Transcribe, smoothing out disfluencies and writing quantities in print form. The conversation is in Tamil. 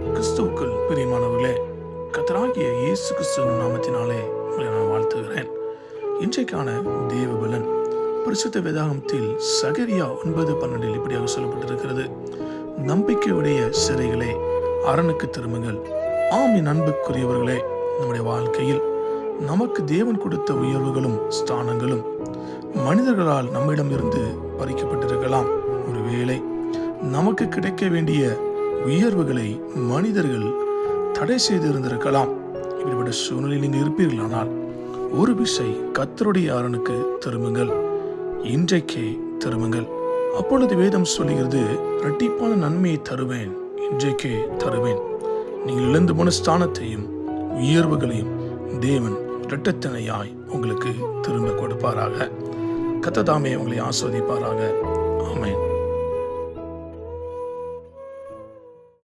கிறிஸ்துவுக்குள் பிரியமானவர்களே, கர்த்தராகிய இயேசு கிறிஸ்துவின் நாமத்தினாலே உங்களை நான் வாழ்த்துகிறேன். இன்றைக்கான தேவபலன் பரிசுத்த வேதாகமத்தில் சகரியா 9:12 இப்படியாக சொல்லப்பட்டிருக்கிறது. நம்பிக்கையுடைய சிறைகளே, அரணுக்கு திரும்புங்கள். ஆமின் அன்புக்குரியவர்களே, நம்முடைய வாழ்க்கையில் நமக்கு தேவன் கொடுத்த உயர்வுகளும் ஸ்தானங்களும் மனிதர்களால் நம்மிடம் இருந்து பறிக்கப்பட்டிருக்கலாம். ஒருவேளை நமக்கு கிடைக்க வேண்டிய உயர்வுகளை மனிதர்கள் தடை செய்து இருந்திருக்கலாம். இப்படிப்பட்ட சூழ்நிலையில் நீங்கள் இருப்பீர்களானால் ஒரு விசை கர்த்தருடைய அரணுக்கு திரும்புங்கள். இன்றைக்கே திரும்புங்கள். அப்பொழுது வேதம் சொல்லுகிறது, இரட்டிப்பான நன்மையை தருவேன், இன்றைக்கே தருவேன். நீங்கள் இழந்து போன ஸ்தானத்தையும் உயர்வுகளையும் தேவன் இரட்டத்தனையாய் உங்களுக்கு திரும்ப கொடுப்பாராக. கர்த்தர் தாமே உங்களை ஆசீர்வதிப்பாராக. ஆமென்.